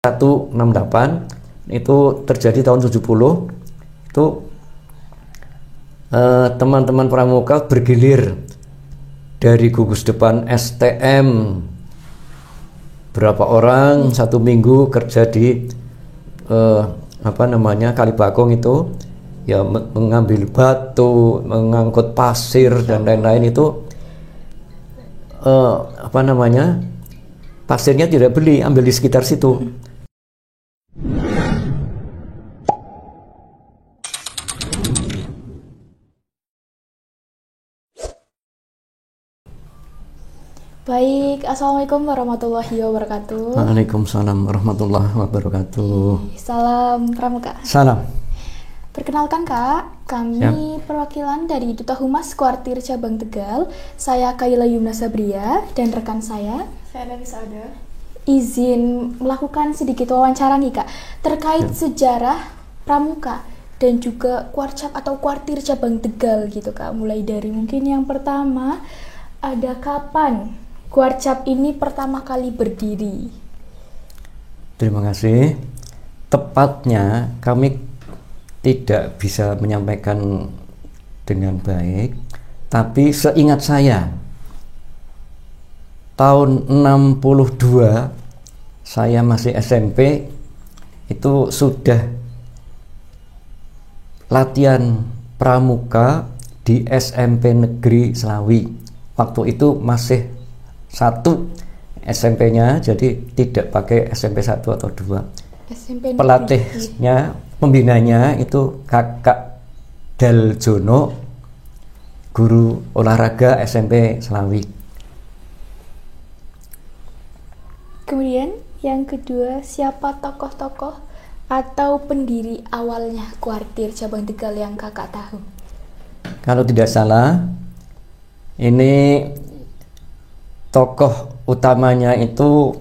168 itu terjadi tahun 70. Itu teman-teman pramuka bergilir dari gugus depan STM, berapa orang satu minggu kerja di Kalibakong itu ya, mengambil batu, mengangkut pasir dan lain-lain. Itu pasirnya tidak beli, ambil di sekitar situ. Baik, Assalamualaikum warahmatullahi wabarakatuh. Waalaikumsalam warahmatullahi wabarakatuh. Salam Pramuka. Salam. Perkenalkan Kak, kami perwakilan dari Duta Humas Kuartir Cabang Tegal. Saya Kaila Yumna Sabria dan rekan saya Dani Sauda. Izin melakukan sedikit wawancara nih Kak, terkait sejarah Pramuka dan juga Kuarcap atau Kuartir Cabang Tegal gitu Kak. Mulai dari mungkin yang pertama, ada kapan Kuarcap ini pertama kali berdiri? Terima kasih. Tepatnya kami tidak bisa menyampaikan dengan baik, tapi seingat saya tahun 62 saya masih SMP, itu sudah latihan pramuka di SMP Negeri Selawi. Waktu itu masih 1 SMP-nya, jadi tidak pakai SMP 1 atau 2. SMP Pelatihnya, pembinanya itu Kakak Daljono, guru olahraga SMP Selawi. Kemudian yang kedua, siapa tokoh-tokoh atau pendiri awalnya Kuartir Cabang Tegal yang Kakak tahu? Kalau tidak salah, ini tokoh utamanya itu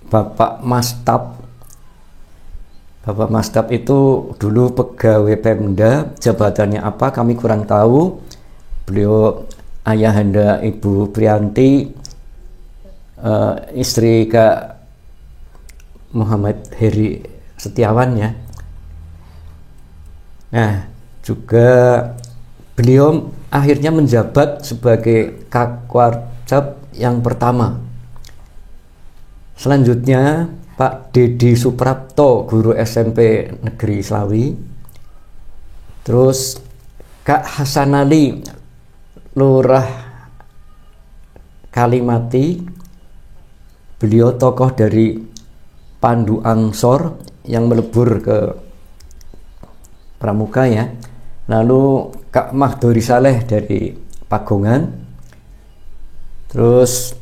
Bapak Mastap. Bapak Mastap itu dulu pegawai Pemda, jabatannya apa kami kurang tahu. Beliau ayahanda Ibu Priyanti, istri Kak Muhammad Heri Setiawan ya. Nah, juga beliau akhirnya menjabat sebagai Kakwarcap yang pertama. Selanjutnya Pak Dedi Suprapto, guru SMP Negeri Selawi. Terus Kak Hasan Ali, Lurah Kalimati. Beliau tokoh dari Pandu Angsor yang melebur ke Pramuka ya. Lalu Kak Mahdori Saleh dari Pagongan. Terus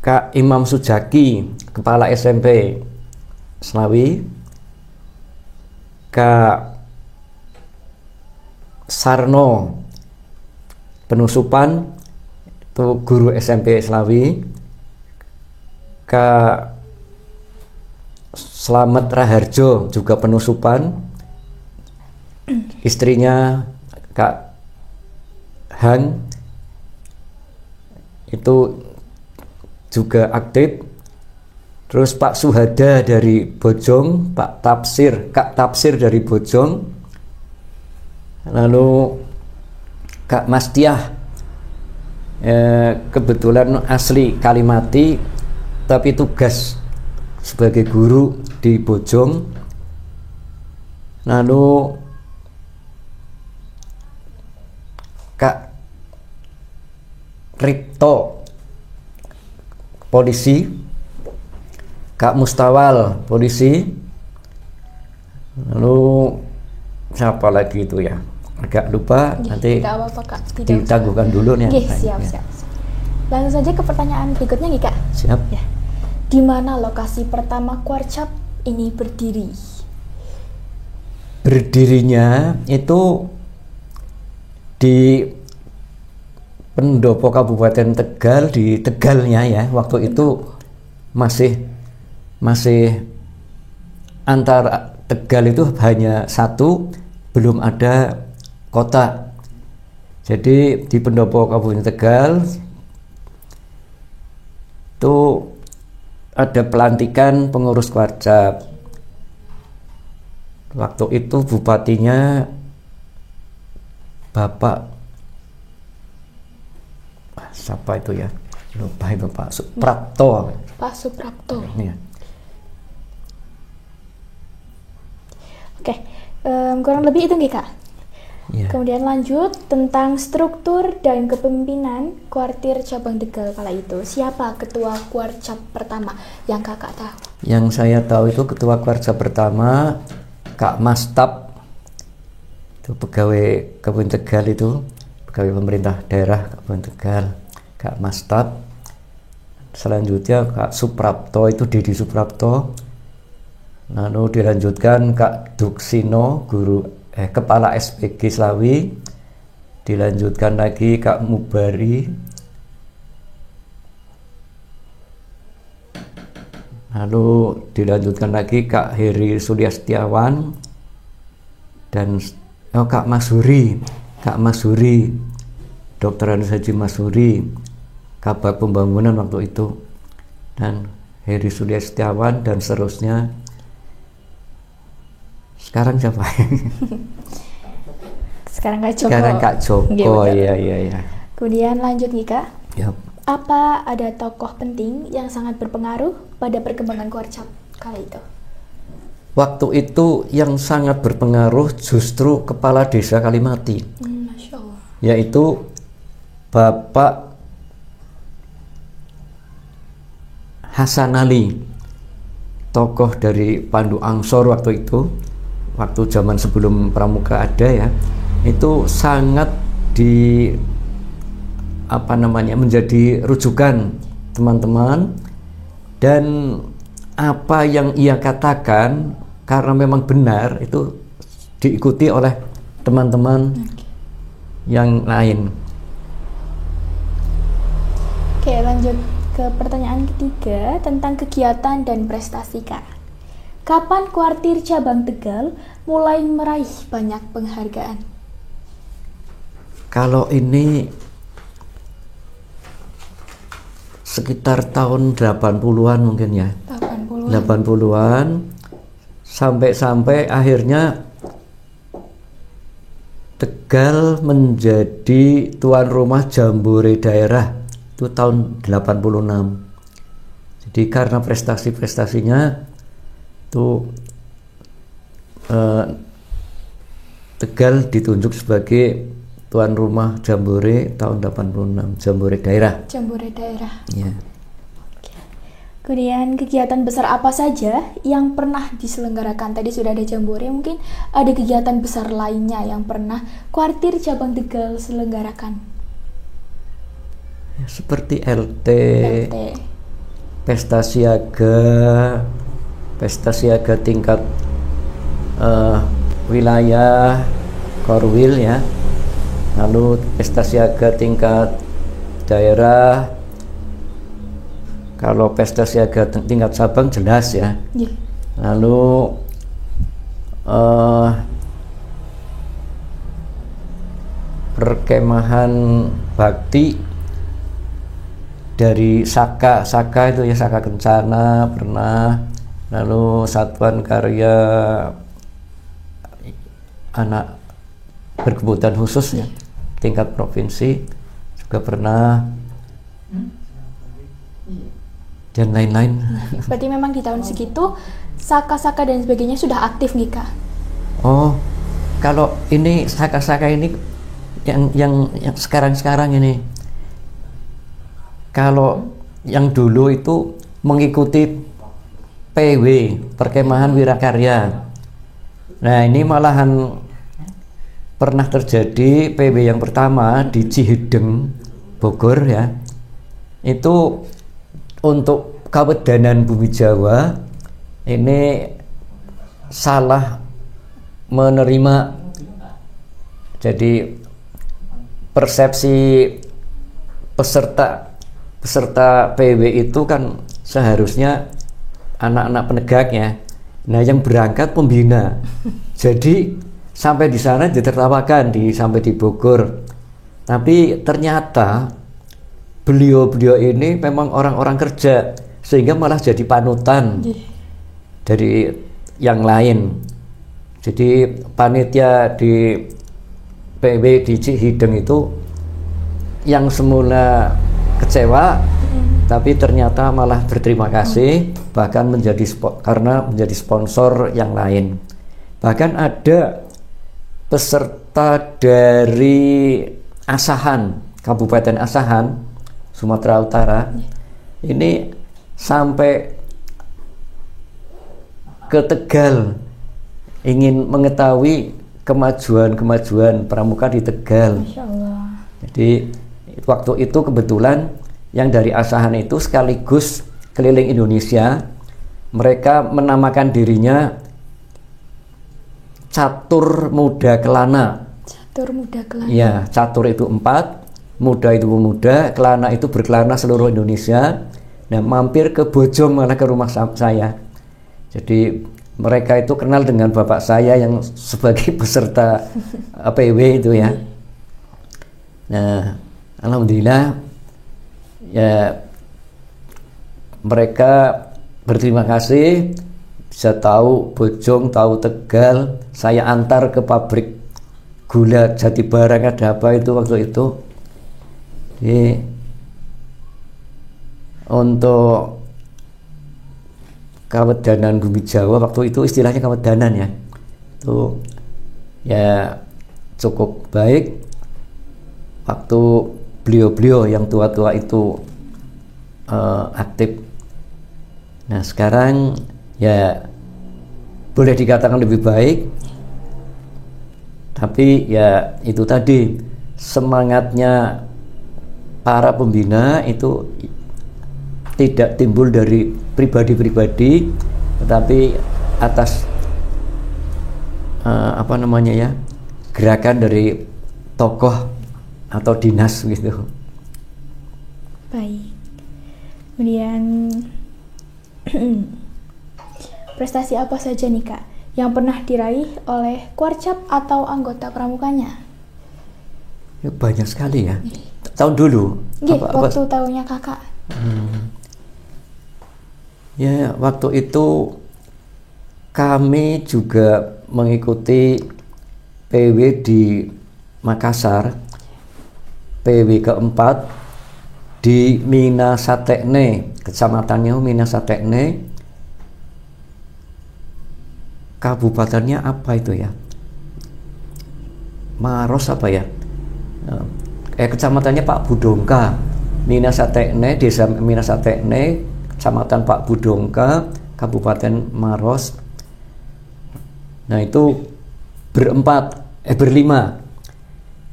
Kak Imam Sujaki, kepala SMP Selawi. Kak Sarno Penusupan, itu guru SMP Selawi. Kak Slamet Raharjo juga Penusupan. Istrinya Kak Han itu juga aktif. Terus Pak Suhada dari Bojong, Kak Tafsir dari Bojong. Lalu Kak Mastiah, kebetulan asli Kalimati tapi tugas sebagai guru di Bojong. Lalu Kak Ripto, polisi. Kak Mustawal, polisi. Lalu siapa lagi itu ya, agak lupa. Nanti ditangguhkan dulu nih. Siap. Langsung saja ke pertanyaan berikutnya nih Kak. Siap ya. Di mana lokasi pertama Kuarcap ini berdiri? Berdirinya itu di pendopo Kabupaten Tegal, di Tegalnya ya. Waktu itu masih antara Tegal itu hanya 1, belum ada kota. Jadi di pendopo Kabupaten Tegal itu ada pelantikan pengurus Kuarcap. Waktu itu bupatinya Bapak siapa itu ya? Lupa itu, Pak Suprapto. Pak Suprapto. Ya. Oke, kurang lebih itu nggih Kak. Ya. Kemudian lanjut tentang struktur dan kepemimpinan Kuartir Cabang Tegal kala itu. Siapa ketua Kuarcap pertama yang Kakak tahu? Yang saya tahu itu ketua Kuarcap pertama Kak Mastap, itu pegawai Kabupaten Tegal, itu pegawai pemerintah daerah Kabupaten Tegal, Kak Mastap. Selanjutnya Kak Suprapto, itu Dedi Suprapto. Lalu dilanjutkan Kak Duksino, kepala SPG Slawi. Dilanjutkan lagi Kak Mubari. Lalu dilanjutkan lagi Kak Heri Suliastiawan dan Kak Masuri, Dr. Anus Haji Masuri, Kabak Pembangunan waktu itu, dan Heri Suliastiawan dan seterusnya. Sekarang siapa? Sekarang Kak Joko. Sekarang Kak Joko, iya. Kemudian lanjut nih Kak. Ya. Apa ada tokoh penting yang sangat berpengaruh pada perkembangan Kuarcap kala itu? Waktu itu yang sangat berpengaruh justru Kepala Desa Kalimati, Masya Allah. yaitu Bapak Hasan Ali, tokoh dari Pandu Angsor waktu itu, waktu zaman sebelum Pramuka ada ya, itu sangat menjadi rujukan teman-teman, dan apa yang ia katakan karena memang benar itu diikuti oleh teman-teman yang lain. Oke, lanjut ke pertanyaan ketiga tentang kegiatan dan prestasi Kak. Kapan Kuartir Cabang Tegal mulai meraih banyak penghargaan? Kalau ini sekitar tahun 80-an mungkin ya. 80-an sampai akhirnya Tegal menjadi tuan rumah jambore daerah itu tahun 86. Jadi karena prestasi-prestasinya itu Tegal ditunjuk sebagai tuan rumah jambore tahun 86, jambore daerah. Jambore daerah. Ya. Kemudian kegiatan besar apa saja yang pernah diselenggarakan? Tadi sudah ada jambore, mungkin ada kegiatan besar lainnya yang pernah Kuartir Cabang Tegal selenggarakan. Ya, seperti LT, pesta siaga tingkat wilayah Korwil ya. Lalu pesta siaga tingkat daerah. Kalau pesta siaga tingkat Sabang jelas ya. Yeah. Lalu perkemahan bakti dari Saka itu ya, Saka Kencana pernah. Lalu Satuan Karya Anak Berkebutuhan Khusus ya, tingkat provinsi juga pernah, dan lain-lain. Berarti memang di tahun segitu Saka-saka dan sebagainya sudah aktif nih Kak? Oh, kalau ini Saka-saka ini yang sekarang ini. Kalau yang dulu itu mengikuti PW, Perkemahan Wirakarya. Nah, ini malahan pernah terjadi PW yang pertama di Cihideng, Bogor ya. Itu untuk Kawedanan Bumi Jawa ini salah menerima. Jadi persepsi peserta PW itu kan seharusnya anak-anak penegak ya. Nah, yang berangkat pembina. Jadi sampai di sana ditertawakan sampai di Bogor. Tapi ternyata beliau ini memang orang-orang kerja, sehingga malah jadi panutan dari yang lain. Jadi panitia di PW di Cihideng itu yang semula kecewa, tapi ternyata malah berterima kasih, bahkan karena menjadi sponsor yang lain. Bahkan ada peserta dari Asahan, Kabupaten Asahan, Sumatera Utara, ini sampai ke Tegal ingin mengetahui kemajuan pramuka di Tegal. Masya Allah. Jadi waktu itu kebetulan yang dari Asahan itu sekaligus keliling Indonesia. Mereka menamakan dirinya Catur Muda Kelana. Catur Muda Kelana. Ya, catur itu 4, muda itu pemuda, kelana itu berkelana seluruh Indonesia. Nah, mampir ke Bojong malah ke rumah saya. Jadi mereka itu kenal dengan bapak saya yang sebagai peserta PW itu ya. Nah, alhamdulillah ya mereka berterima kasih bisa tahu Bojong, tahu Tegal. Saya antar ke pabrik gula Jati Barang, ada apa itu waktu itu. Jadi untuk Kawedanan Bumi Jawa waktu itu istilahnya Kawedanan ya, itu ya cukup baik waktu beliau-beliau yang tua-tua itu aktif. Nah sekarang ya boleh dikatakan lebih baik, tapi ya itu tadi semangatnya para pembina itu tidak timbul dari pribadi-pribadi, tetapi atas gerakan dari tokoh atau dinas gitu. Baik. Kemudian prestasi apa saja nih Kak yang pernah diraih oleh Kuarcap atau anggota pramukanya? Ya, banyak sekali ya. Tahun dulu. Waktu tahunnya Kakak. Ya, waktu itu kami juga mengikuti PW di Makassar, PW keempat di Minasatekne, kecamatannya Minasatekne, kabupatennya apa itu ya? Maros apa ya? Kecamatannya Pak Budongka, Minasatekne, desa Minasatekne, Kecamatan Pak Budongka, Kabupaten Maros. Nah itu berlima.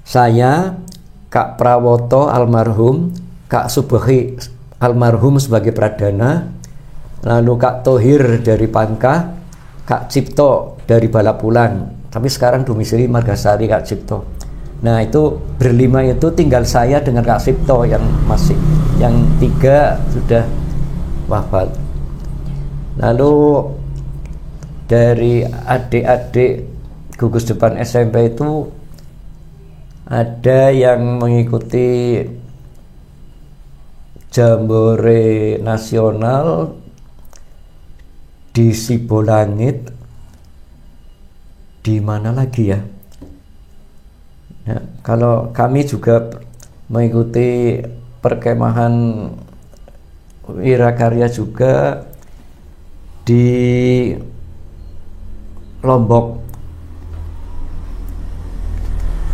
Saya, Kak Prawoto almarhum, Kak Subehi almarhum sebagai pradana, lalu Kak Tohir dari Pangkah, Kak Cipto dari Balapulang. Tapi sekarang domisili Margasari Kak Cipto. Nah itu berlima itu tinggal saya dengan Kak Cipto yang 3 sudah wafat. Lalu dari adik-adik gugus depan SMP itu ada yang mengikuti Jambore Nasional di Sibolangit. Di mana lagi ya? Nah, kalau kami juga mengikuti perkemahan Wirakarya juga di Lombok,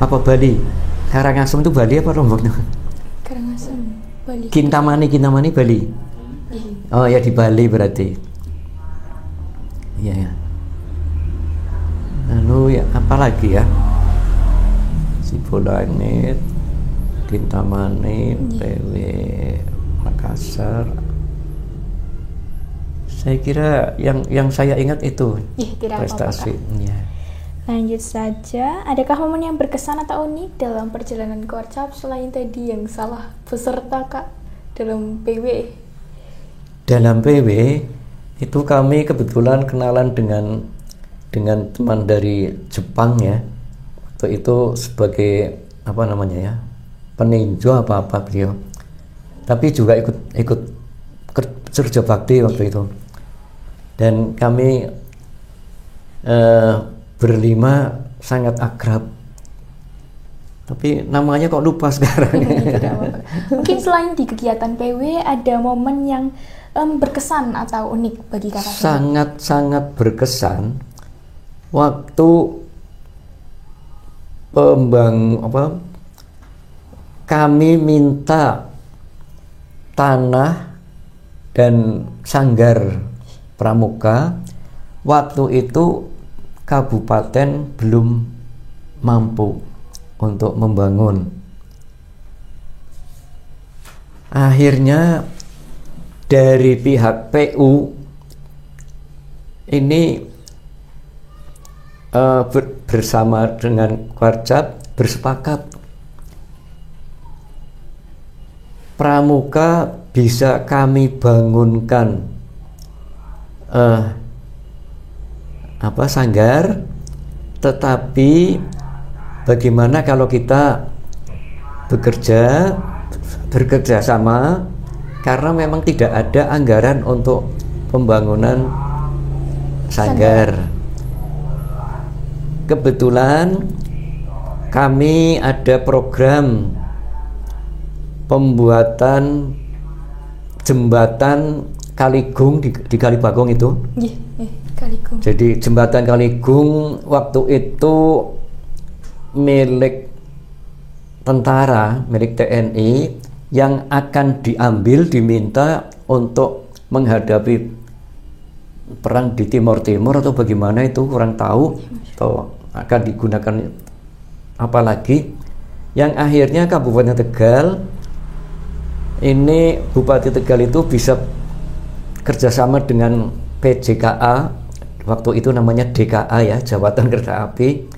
apa Bali? Karangasem itu Bali apa Lombok? Karangasem, Bali. Kintamani Bali. Oh ya di Bali berarti. Iya ya. Lalu ya apa lagi ya? Sibolangit, Kintamani, PW Makassar. Saya kira yang saya ingat itu prestasi. Ya. Lanjut saja, adakah momen yang berkesan atau unik dalam perjalanan Kuarcap selain tadi yang salah peserta Kak dalam PW? Dalam PW itu kami kebetulan kenalan dengan teman dari Jepang ya. Waktu itu sebagai peninjau apa beliau. Tapi juga ikut Surja Bakti waktu itu. Dan kami berlima sangat akrab. Tapi namanya kok lupa sekarang. Mungkin selain di kegiatan PW ada momen yang berkesan atau unik bagi kakak? Sangat berkesan waktu kami minta tanah dan sanggar pramuka. Waktu itu kabupaten belum mampu untuk membangun. Akhirnya dari pihak PU ini bersama dengan Warcap bersepakat pramuka bisa kami bangunkan sanggar, tetapi bagaimana kalau kita bekerja sama, karena memang tidak ada anggaran untuk pembangunan sanggar. Kebetulan kami ada program pembuatan jembatan Kaligung di Kalibagong itu. Kaligung. Jadi jembatan Kaligung waktu itu milik tentara, milik TNI yang akan diminta untuk menghadapi perang di Timur atau bagaimana itu kurang tahu, atau akan digunakan apalagi. Yang akhirnya Kabupaten Tegal ini, Bupati Tegal itu bisa kerjasama dengan PJKA, waktu itu namanya DKA ya, Jabatan Kereta Api,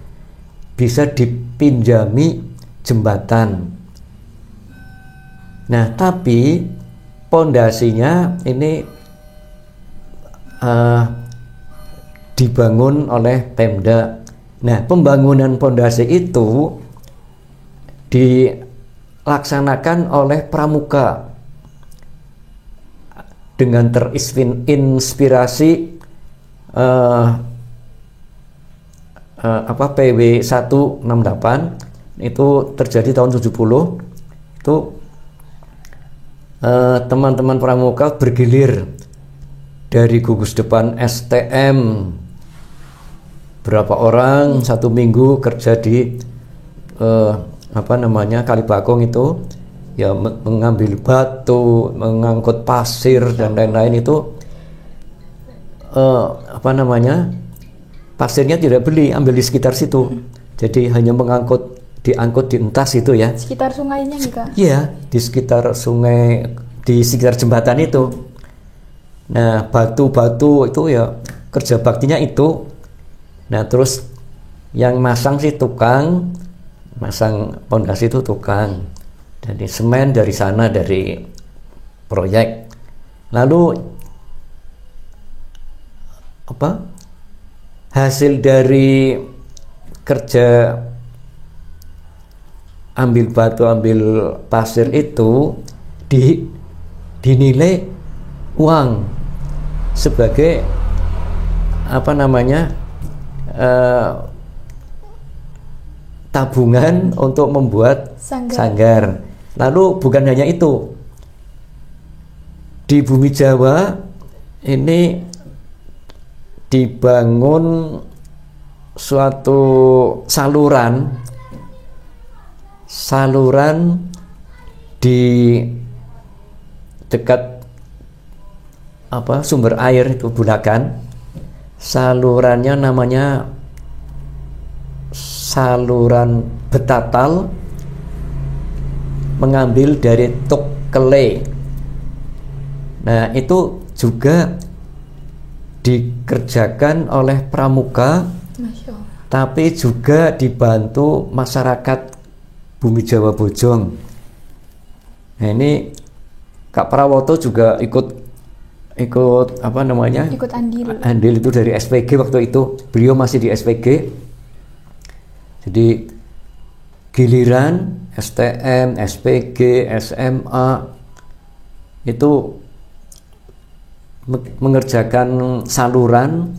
bisa dipinjami jembatan. Nah, tapi pondasinya ini dibangun oleh Pemda. Nah, pembangunan pondasi itu dilaksanakan oleh pramuka dengan terinspirasi PW 168 itu terjadi tahun 70. Itu teman-teman pramuka bergilir dari gugus depan STM, berapa orang satu minggu kerja di Kalibagong itu ya, mengambil batu, mengangkut pasir dan lain-lain itu. Pasirnya tidak beli, ambil di sekitar situ. Jadi hanya diangkut di entas itu ya. Sekitar sungainya nih Kak? Iya, di sekitar sungai, di sekitar jembatan itu. Nah, batu-batu itu ya kerja baktinya itu. Nah, terus yang masang sih tukang, masang pondasi itu tukang. Jadi semen dari sana, dari proyek. Lalu hasil dari kerja ambil batu, ambil pasir itu dinilai uang sebagai tabungan untuk membuat sanggar. Lalu bukan hanya itu, di Bumi Jawa ini dibangun suatu saluran di dekat sumber air itu, Bulakan. Salurannya namanya saluran Betatal, mengambil dari Tuk Kele. Nah, itu juga dikerjakan oleh pramuka, tapi juga dibantu masyarakat Bumi Jawa Bojong. Nah, ini Kak Prawoto juga ikut andil itu dari SPG waktu itu. Beliau masih di SPG. Jadi giliran STM, SPG, SMA itu mengerjakan saluran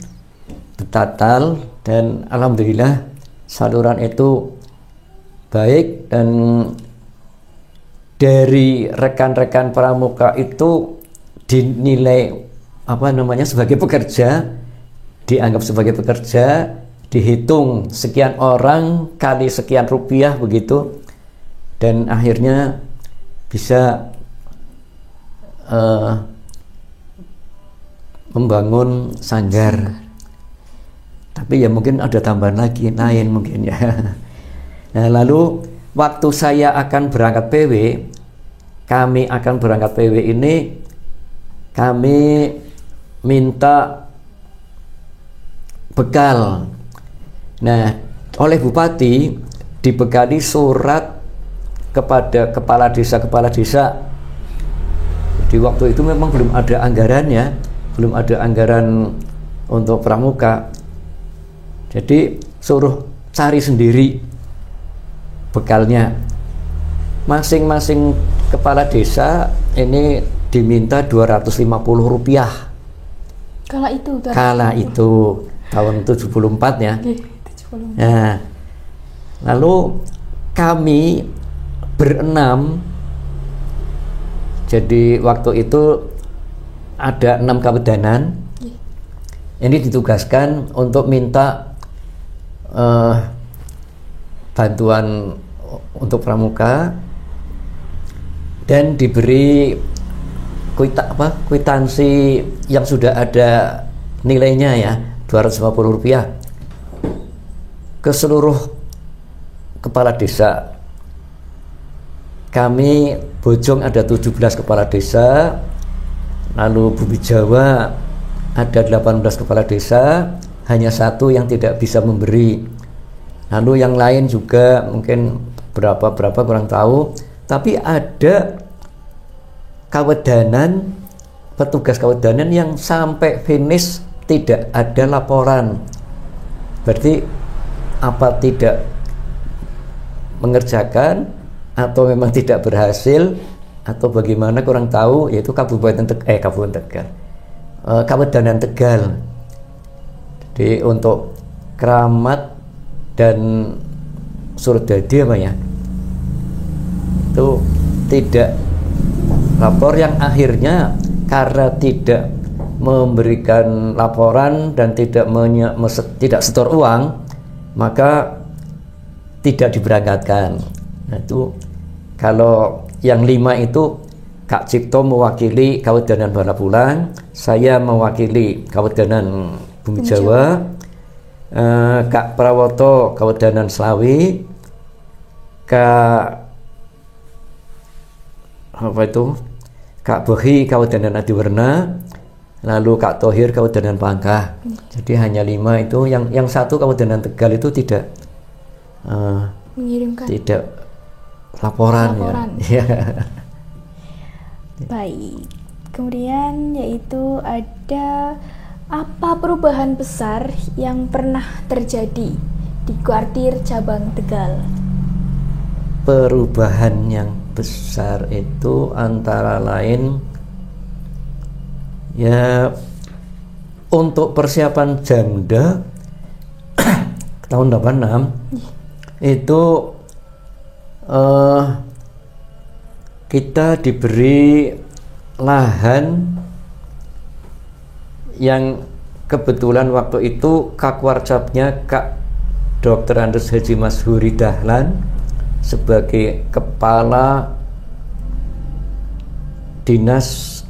betatal, dan alhamdulillah saluran itu baik, dan dari rekan-rekan pramuka itu dinilai sebagai pekerja, dianggap sebagai pekerja, dihitung sekian orang kali sekian rupiah begitu, dan akhirnya bisa membangun sanggar. Tapi ya mungkin ada tambahan lagi lain mungkin ya. Nah, lalu waktu saya akan berangkat PW, kami akan berangkat PW ini, kami minta bekal. Nah, oleh bupati dibekali surat kepada kepala desa. Di waktu itu memang belum ada anggarannya, belum ada anggaran untuk pramuka. Jadi suruh cari sendiri bekalnya. Masing-masing kepala desa ini diminta 250 rupiah. Kala itu tahun 74 ya. Nah, lalu kami berenam. Jadi waktu itu ada 6 kawedanan. Ini ditugaskan untuk minta bantuan untuk pramuka, dan diberi kwitansi yang sudah ada nilainya ya, 250 rupiah ke seluruh kepala desa. Kami Bojong ada 17 kepala desa, lalu Bumi Jawa ada 18 kepala desa, hanya 1 yang tidak bisa memberi. Lalu yang lain juga mungkin berapa kurang tahu, tapi ada kawedanan, petugas kawedanan yang sampai finish tidak ada laporan. Berarti apa tidak mengerjakan, atau memang tidak berhasil, atau bagaimana kurang tahu, yaitu Kawedanan Tegal. Jadi untuk Keramat dan Surdadi itu tidak lapor, yang akhirnya karena tidak memberikan laporan dan tidak setor uang, maka tidak diberangkatkan. Nah, itu kalau yang 5 itu Kak Cipto mewakili Kawedanan Banapulang, saya mewakili Kawedanan Bumi Jawa, Kak Prawoto Kawedanan Slawi, Kak Behi Kawedanan Adiwerna, lalu Kak Tohir Kawedanan Pangkah. Jadi hanya 5 itu, yang 1 Kawedanan Tegal itu tidak mengirimkan, tidak laporan. Ya. Baik. Kemudian yaitu ada apa perubahan besar yang pernah terjadi di kuartir cabang Tegal? Perubahan yang besar itu antara lain ya, untuk persiapan Jamda tahun 86 itu kita diberi lahan yang kebetulan waktu itu Kakwarcapnya Kak Dr. Andes Haji Mashuri Dahlan sebagai kepala dinas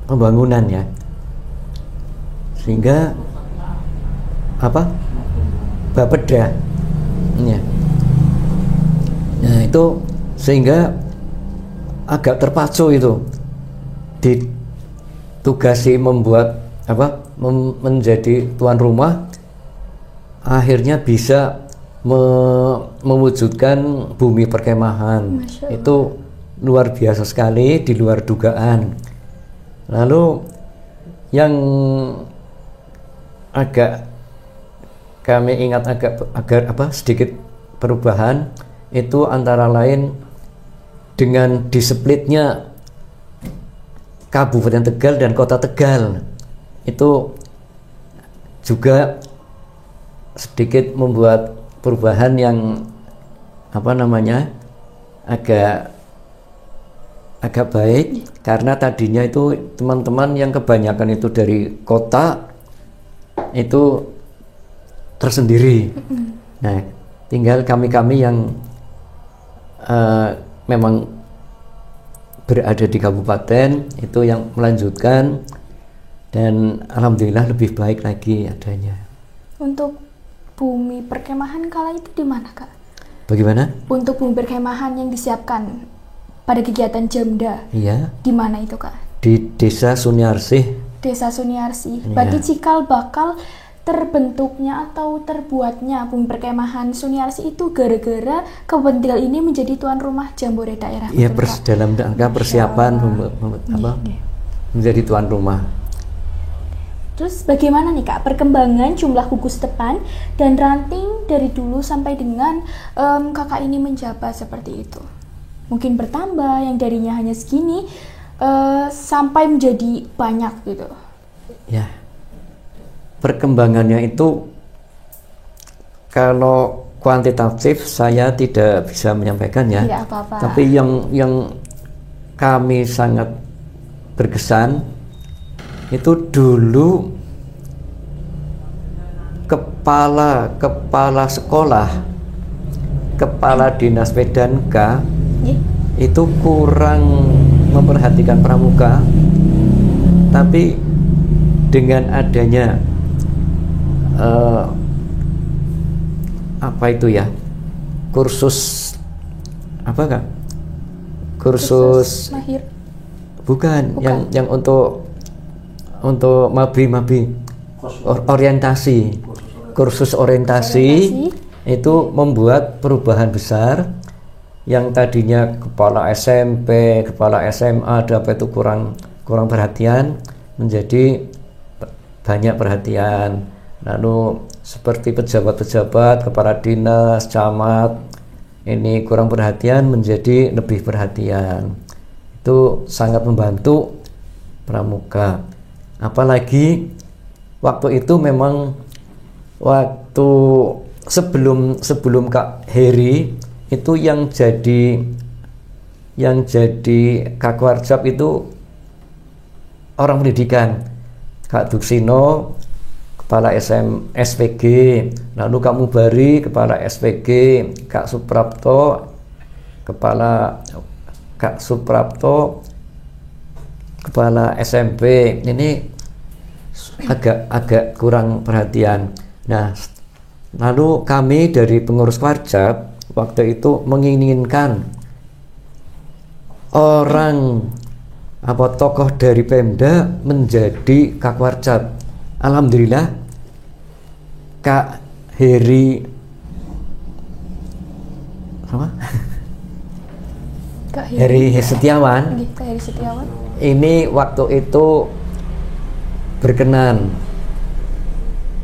pembangunan ya, sehingga Bapeda ya. Nah itu sehingga agak terpacu itu, ditugasi membuat menjadi tuan rumah, akhirnya bisa mewujudkan bumi perkemahan. Itu luar biasa sekali, di luar dugaan. Lalu yang agak kami ingat agar sedikit perubahan itu antara lain dengan displitnya Kabupaten Tegal dan Kota Tegal itu juga sedikit membuat perubahan yang agak baik, karena tadinya itu teman-teman yang kebanyakan itu dari kota itu tersendiri. Nah, tinggal kami yang memang berada di kabupaten itu yang melanjutkan, dan alhamdulillah lebih baik lagi adanya. Untuk bumi perkemahan kala itu di mana, Kak? Bagaimana? Untuk bumi perkemahan yang disiapkan pada kegiatan Jamda. Iya. Di mana itu, Kak? Di Desa Suniarsih. Desa Suniarsih. Iya. Berarti cikal bakal terbentuknya atau terbuatnya bumi perkemahan Suniarsih itu gara-gara Kabupaten Tegal ini menjadi tuan rumah Jambore daerah. Iya, betul, Kak? dalam rangka persiapan menjadi tuan rumah. Terus bagaimana nih, Kak, perkembangan jumlah gugus tepan dan ranting dari dulu sampai dengan kakak ini menjabat seperti itu? Mungkin bertambah, yang darinya hanya segini sampai menjadi banyak gitu. Ya, perkembangannya itu kalau kuantitatif saya tidak bisa menyampaikan ya. Tidak apa-apa. Tapi yang kami sangat berkesan itu dulu kepala sekolah, kepala dinas P&K itu kurang memperhatikan pramuka, tapi dengan adanya kursus mahir, bukan. yang untuk mabi kursus orientasi itu membuat perubahan besar. Yang tadinya kepala SMP, kepala SMA itu kurang perhatian, menjadi banyak perhatian. Lalu seperti pejabat-pejabat, kepala dinas, camat, ini kurang perhatian menjadi lebih perhatian. Itu sangat membantu pramuka. Apalagi waktu itu memang waktu sebelum Kak Heri itu yang jadi Kakwarjab itu orang pendidikan, Kak Duksino kepala SPG, lalu Kak Mubari kepala SPG, Kak Suprapto kepala SMP. Ini agak kurang perhatian. Nah, lalu kami dari pengurus Warjab waktu itu menginginkan tokoh dari Pemda menjadi Kakwarjab. Alhamdulillah Kak Heri Heri Setiawan ini waktu itu berkenan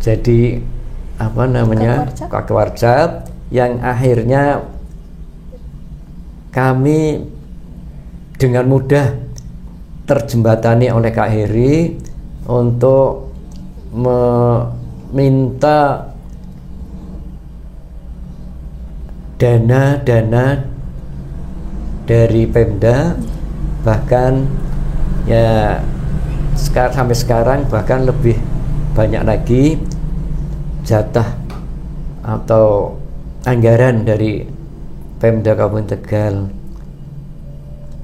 jadi Kakwarjab, yang akhirnya kami dengan mudah terjembatani oleh Kak Heri untuk meminta dana dari Pemda, bahkan ya sampai sekarang bahkan lebih banyak lagi jatah atau anggaran dari Pemda Kabupaten Tegal.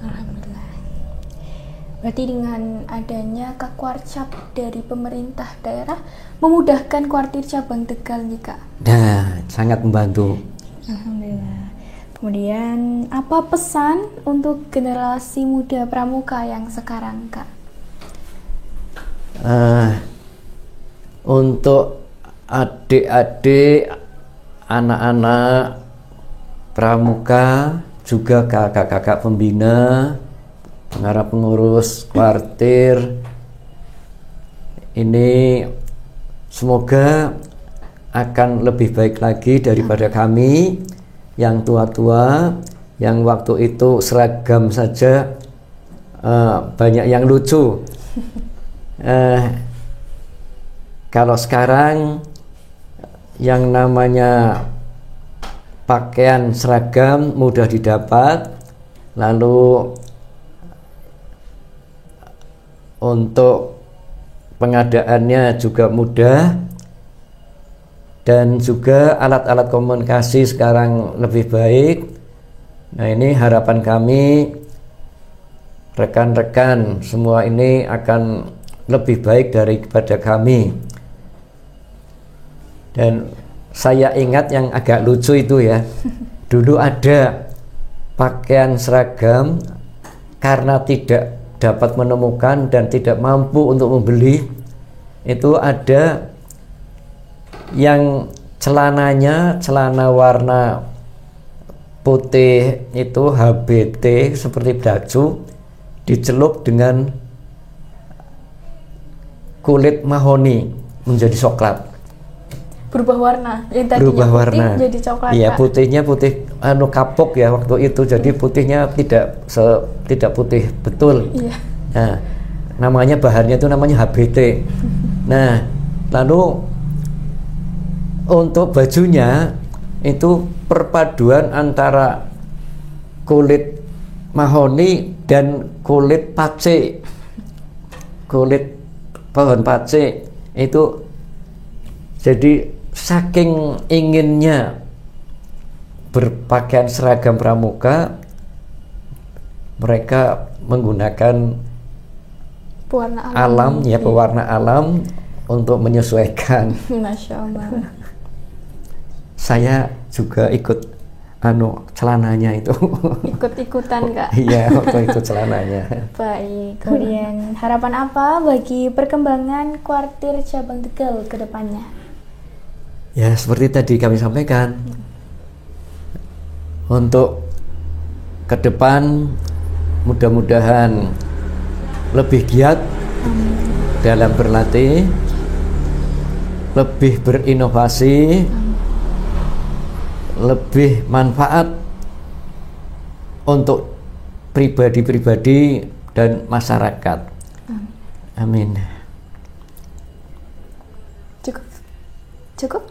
Alhamdulillah. Berarti dengan adanya Kakwarcap dari pemerintah daerah memudahkan kuartir cabang Tegal nih, Kak. Nah, sangat membantu. Alhamdulillah. Kemudian apa pesan untuk generasi muda pramuka yang sekarang, Kak? Untuk adik-adik, anak-anak pramuka, juga kakak-kakak pembina, para pengurus kuartir, ini semoga akan lebih baik lagi daripada kami yang tua-tua, yang waktu itu seragam saja banyak yang lucu. Kalau sekarang yang namanya pakaian seragam mudah didapat, lalu untuk pengadaannya juga mudah, dan juga alat-alat komunikasi sekarang lebih baik. Nah, ini harapan kami rekan-rekan semua ini akan lebih baik daripada kami. Dan saya ingat yang agak lucu itu ya, dulu ada pakaian seragam, karena tidak dapat menemukan dan tidak mampu untuk membeli, itu ada yang celana warna putih itu HBT seperti baju, dicelup dengan kulit mahoni menjadi coklat. Berubah warna, yang tadinya Berubah putih warna jadi coklat. Iya, Kak. putihnya putih kapok ya waktu itu, jadi putihnya tidak putih betul. Iya. Nah, namanya bahannya itu namanya HBT. Nah, lalu untuk bajunya itu perpaduan antara kulit mahoni dan kulit pace, kulit pohon pace itu. Jadi saking inginnya berpakaian seragam pramuka, mereka menggunakan Pewarna alam ya, pewarna alam untuk menyesuaikan. Masya Allah. Saya juga ikut celananya itu. Ikut-ikutan Kak. Iya, waktu itu celananya. Baik, kemudian harapan apa bagi perkembangan kuartir cabang Tegal ke depannya? Ya, seperti tadi kami sampaikan, untuk ke depan mudah-mudahan lebih giat dalam berlatih, lebih berinovasi, lebih manfaat untuk pribadi-pribadi dan masyarakat. Amin. Cukup?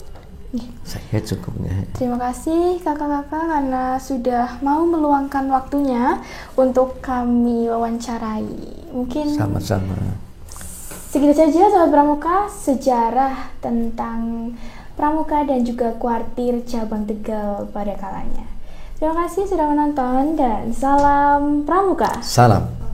Saya cukupnya. Terima kasih kakak-kakak karena sudah mau meluangkan waktunya untuk kami wawancarai. Mungkin Sama-sama. segitu saja Sobat Pramuka, sejarah tentang Pramuka dan juga kuartir cabang Tegal pada kalanya. Terima kasih sudah menonton dan salam Pramuka. Salam.